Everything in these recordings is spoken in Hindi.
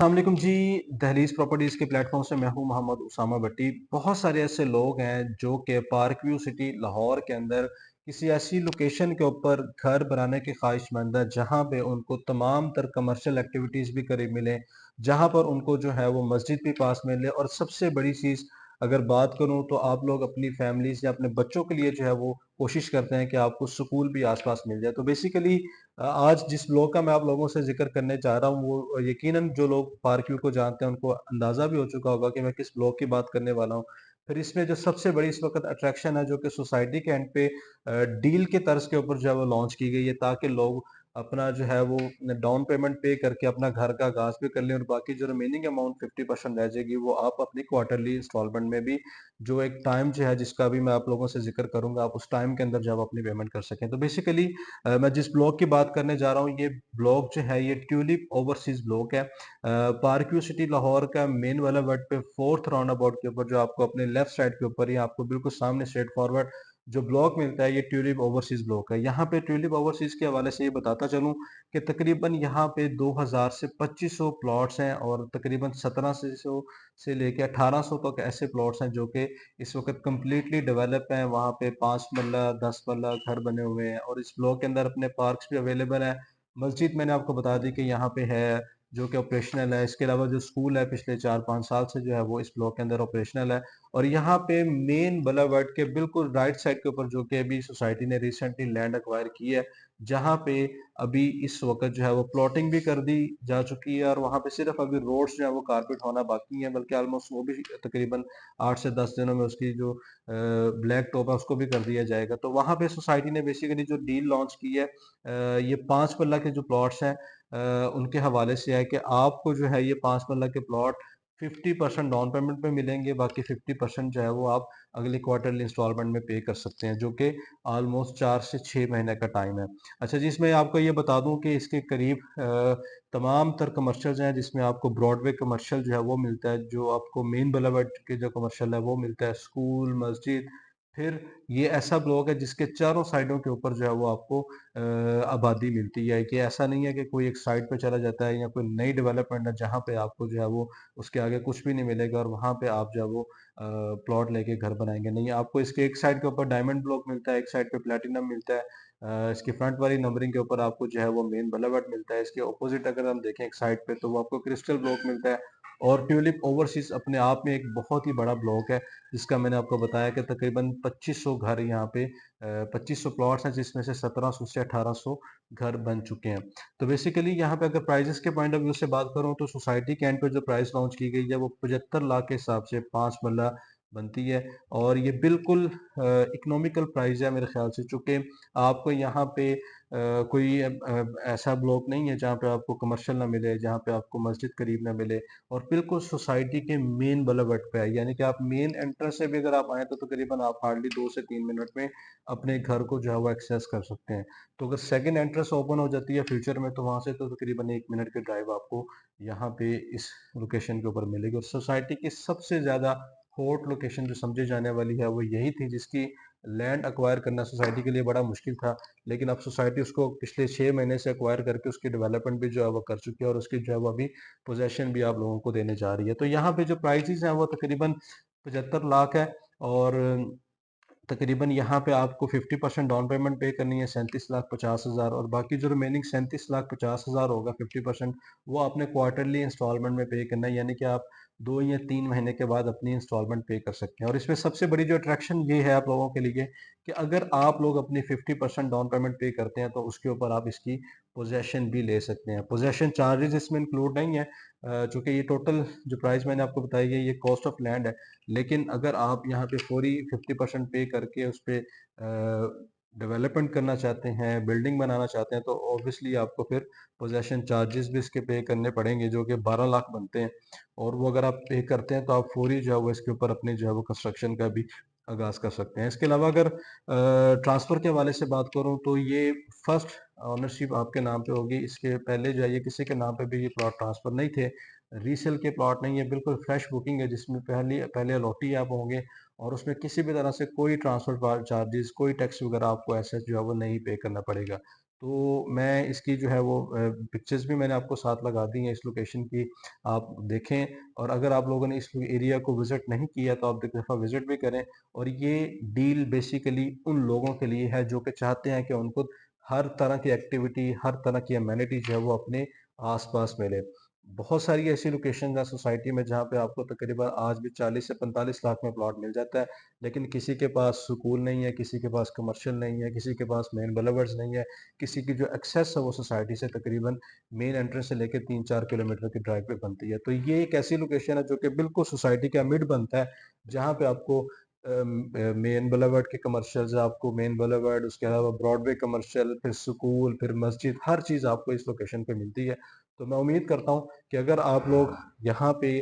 अस्सलामुअलैकुम जी। दहलीज प्रॉपर्टीज़ के प्लेटफॉर्म से मैं हूं मोहम्मद उसामा भट्टी। बहुत सारे ऐसे लोग हैं जो कि पार्क व्यू सिटी लाहौर के अंदर किसी ऐसी लोकेशन के ऊपर घर बनाने की ख्वाहिशमंद है जहां पे उनको तमाम तर कमर्शियल एक्टिविटीज़ भी करीब मिले, जहां पर उनको जो है वो मस्जिद भी पास मिले, और सबसे बड़ी चीज़ अगर बात करूं तो आप लोग अपनी फैमिलीज या अपने बच्चों के लिए जो है वो कोशिश करते हैं कि आपको स्कूल भी आसपास मिल जाए। तो बेसिकली आज जिस ब्लॉग का मैं आप लोगों से ज़िक्र करने जा रहा हूँ, वो यकीनन जो लोग पार्क व्यू को जानते हैं, उनको अंदाज़ा भी हो चुका होगा कि मैं किस ब्लॉग की बात करने वाला हूँ। फिर इसमें जो सबसे बड़ी इस वक़्त अट्रैक्शन है, जो कि सोसाइटी के एंड पे डील के तर्ज के ऊपर जो है वो लॉन्च की गई है, ताकि लोग अपना जो है वो डाउन पेमेंट पे करके अपना घर का आगाज़ भी कर लें, और बाकी जो रिमेनिंग अमाउंट 50% रह जाएगी, वो आप अपनी क्वार्टरली इंस्टॉलमेंट में भी जो एक टाइम जो है जिसका भी मैं आप लोगों से ज़िक्र करूँगा, आप उस टाइम के अंदर जब अपनी पेमेंट कर सकें। तो बेसिकली मैं जिस ब्लॉग की बात करने जा रहा हूँ, ये ब्लॉग जो है ये ट्यूलिप ओवरसीज ब्लॉग है। पार्कव्यू सिटी लाहौर का मेन वाला वर्ड पे फोर्थ राउंड अबाउट के ऊपर, जो आपको अपने लेफ्ट साइड के ऊपर ही आपको बिल्कुल सामने स्ट्रेट फॉरवर्ड जो ब्लॉक मिलता है, ये ट्यूलिप ओवरसीज ब्लॉक है। यहाँ पे ट्यूलिप ओवरसीज के हवाले से ये बताता चलूँ कि तकरीबन यहाँ पे 2000 से 2500 प्लॉट्स हैं, और तकरीबन 1700 से लेके 1800 तक ऐसे प्लॉट्स हैं जो कि इस वक्त कम्प्लीटली डेवलप हैं। वहाँ पे 5 मरला 10 मरला घर बने हुए हैं, और इस ब्लॉक के अंदर अपने पार्क्स भी अवेलेबल है। मस्जिद मैंने आपको बता दी कि यहाँ पे है, जो कि ऑपरेशनल है। इसके अलावा जो स्कूल है पिछले 4-5 साल से जो है वो इस ब्लॉक के अंदर ऑपरेशनल है। और यहाँ पे मेन बलावर्ड के बिल्कुल राइट साइड के ऊपर, जो कि अभी सोसाइटी ने रिसेंटली लैंड एक्वायर की है, जहाँ पे अभी इस वक्त जो है वो प्लॉटिंग भी कर दी जा चुकी है, और वहाँ पे सिर्फ अभी रोड्स जो है वो कारपेट होना बाकी है, बल्कि ऑलमोस्ट वो भी तकरीबन 8 से 10 दिनों में उसकी जो ब्लैक टॉप है उसको भी कर दिया जाएगा। तो वहाँ पे सोसाइटी ने बेसिकली जो डील लॉन्च की है, ये 5 मरला के जो प्लॉट्स हैं, उनके हवाले से है कि आपको जो है ये 5 मरला के प्लॉट 50% डाउन पेमेंट पे मिलेंगे, बाकी 50% जो है वो आप अगले क्वार्टरली इंस्टॉलमेंट में पे कर सकते हैं, जो कि ऑलमोस्ट 4 से 6 महीने का टाइम है। अच्छा जी, इसमें आपको ये बता दूं कि इसके करीब तमाम तर कमर्शियल्स हैं, जिसमें आपको ब्रॉडवे कमर्शियल जो है वो मिलता है, जो आपको मेन बुलेवार्ड के जो कमर्शियल है वो मिलता है, स्कूल, मस्जिद। फिर ये ऐसा ब्लॉक है जिसके चारों साइडों के ऊपर जो है वो आपको आबादी मिलती है, कि ऐसा नहीं है कि कोई एक साइड पे चला जाता है या कोई नई डेवलपमेंट है जहाँ पे आपको जो है वो उसके आगे कुछ भी नहीं मिलेगा, और वहाँ पे आप जो है वो प्लॉट लेके घर बनाएंगे नहीं। आपको इसके एक साइड के ऊपर डायमंड ब्लॉक मिलता है, एक साइड पे प्लेटिनम मिलता है। इसकी फ्रंट वाली नंबरिंग के ऊपर आपको जो है वो मेन बुलेवार्ड मिलता है। इसके ऑपोजिट अगर हम देखें एक साइड पे, तो वो आपको क्रिस्टल ब्लॉक मिलता है। और ट्यूलिप ओवरसीज अपने आप में एक बहुत ही बड़ा ब्लॉक है, जिसका मैंने आपको बताया कि तकरीबन 2500 घर यहाँ पे 2500 प्लॉट्स हैं, जिसमें से 1700 से 1800 घर बन चुके हैं। तो बेसिकली यहाँ पे अगर प्राइजेस के पॉइंट ऑफ व्यू से बात करूँ, तो सोसाइटी के एंड पे जो प्राइस लॉन्च की गई है वो 75 लाख के हिसाब से 5 मरला बनती है। और ये बिल्कुल इकोनॉमिकल प्राइस है मेरे ख्याल से, चूंकि आपको यहाँ पे कोई ऐसा ब्लॉक नहीं है जहाँ पे आपको कमर्शियल ना मिले, जहाँ पे आपको मस्जिद करीब ना मिले, और बिल्कुल सोसाइटी के मेन बुलेवार्ड पे है। यानी कि आप मेन एंट्रेंस से भी अगर आप आए, तो तकरीबन आप हार्डली 2 से 3 मिनट में अपने घर को जो है वो एक्सेस कर सकते हैं। तो अगर सेकंड एंट्रेंस ओपन हो जाती है फ्यूचर में, तो वहाँ से तो तकरीबन 1 मिनट की ड्राइव आपको यहाँ पे इस लोकेशन के ऊपर मिलेगी। और सोसाइटी की सबसे ज़्यादा हॉट लोकेशन जो समझी जाने वाली है वो यही थी, जिसकी लैंड अक्वायर करना सोसाइटी के लिए बड़ा मुश्किल था, लेकिन अब सोसाइटी उसको पिछले 6 महीने से अक्वायर करके उसकी डेवलपमेंट भी जो है वो कर चुकी है, और उसकी जो है वो अभी पोजेशन भी आप लोगों को देने जा रही है। तो यहाँ पे जो प्राइसेस हैं वो तकरीबन 75 लाख है, और तकरीबन यहाँ पे आपको 50% डाउन पेमेंट पे करनी है, 37,50,000, और बाकी जो रिमेनिंग 37,50,000 होगा 50%, वो आपने क्वार्टरली इंस्टॉलमेंट में पे करना है, यानी कि आप 2 या 3 महीने के बाद अपनी इंस्टॉलमेंट पे कर सकते हैं। और इसमें सबसे बड़ी जो अट्रैक्शन ये है आप लोगों के लिए, कि अगर आप लोग अपनी 50% डाउन पेमेंट पे करते हैं, तो उसके ऊपर आप इसकी पोजेशन भी ले सकते हैं। पोजेशन चार्जेस इसमें इंक्लूड नहीं है, चूंकि ये टोटल जो प्राइस मैंने आपको बताई है ये कॉस्ट ऑफ लैंड है। लेकिन अगर आप यहाँ पे फौरी 50% पे करके उस पे डेवलपमेंट करना चाहते हैं, बिल्डिंग बनाना चाहते हैं, तो ऑब्वियसली आपको फिर पोजेशन चार्जेस भी इसके पे करने पड़ेंगे, जो कि 12 लाख बनते हैं। और वो अगर आप पे करते हैं, तो आप फौरी जो है वो इसके ऊपर अपने जो है वो कंस्ट्रक्शन का भी आगाज कर सकते हैं। इसके अलावा अगर ट्रांसफ़र के हवाले से बात करूँ, तो ये फर्स्ट ऑनरशिप आपके नाम पे होगी। इसके पहले जो है ये किसी के नाम पे भी ये प्लॉट ट्रांसफ़र नहीं थे, रीसेल के प्लॉट नहीं है, बिल्कुल फ्रेश बुकिंग है, जिसमें पहले पहले अलॉटी आप होंगे, और उसमें किसी भी तरह से कोई ट्रांसफर चार्जेस, कोई टैक्स वगैरह आपको ऐसा जो है वो नहीं पे करना पड़ेगा। तो मैं इसकी जो है वो पिक्चर्स भी मैंने आपको साथ लगा दी हैं इस लोकेशन की, आप देखें। और अगर आप लोगों ने इस एरिया को विज़िट नहीं किया तो आप एक दफ़ा विज़िट भी करें। और ये डील बेसिकली उन लोगों के लिए है जो कि चाहते हैं कि उनको हर तरह की एक्टिविटी, हर तरह की अमेनिटी जो है वो अपने आस-पास मिले। बहुत सारी ऐसी लोकेशन है सोसाइटी में जहाँ पे आपको तकरीबन आज भी 40 से 45 लाख में प्लॉट मिल जाता है, लेकिन किसी के पास स्कूल नहीं है, किसी के पास कमर्शियल नहीं है, किसी के पास मेन बुलेवार्ड्स नहीं है, किसी की जो एक्सेस है वो सोसाइटी से तकरीबन मेन एंट्रेंस से लेकर 3-4 किलोमीटर की ड्राइव पे बनती है। तो ये एक ऐसी लोकेशन है जो कि बिल्कुल सोसाइटी का मिड बनता है, जहाँ पे आपको मेन बुलेवार्ड के कमर्शियल, आपको मेन बुलेवार्ड, उसके अलावा ब्रॉडवे कमर्शियल, फिर स्कूल, फिर मस्जिद, हर चीज़ आपको इस लोकेशन पे मिलती है। तो मैं उम्मीद करता हूँ कि अगर आप लोग यहाँ पे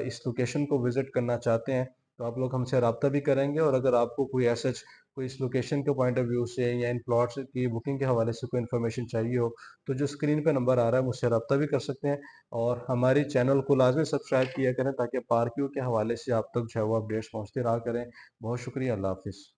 इस लोकेशन को विज़िट करना चाहते हैं, तो आप लोग हमसे राब्ता भी करेंगे। और अगर आपको कोई ऐसा कोई इस लोकेशन के पॉइंट ऑफ व्यू से या इन प्लॉट्स की बुकिंग के हवाले से कोई इन्फॉर्मेशन चाहिए हो, तो जो स्क्रीन पे नंबर आ रहा है मुझसे राब्ता भी कर सकते हैं। और हमारे चैनल को लाजमी सब्सक्राइब किया करें ताकि पार्क व्यू के हवाले से आप तक जो है वो अपडेट्स पहुँचते रहा करें। बहुत शुक्रिया, अल्लाह हाफिज़।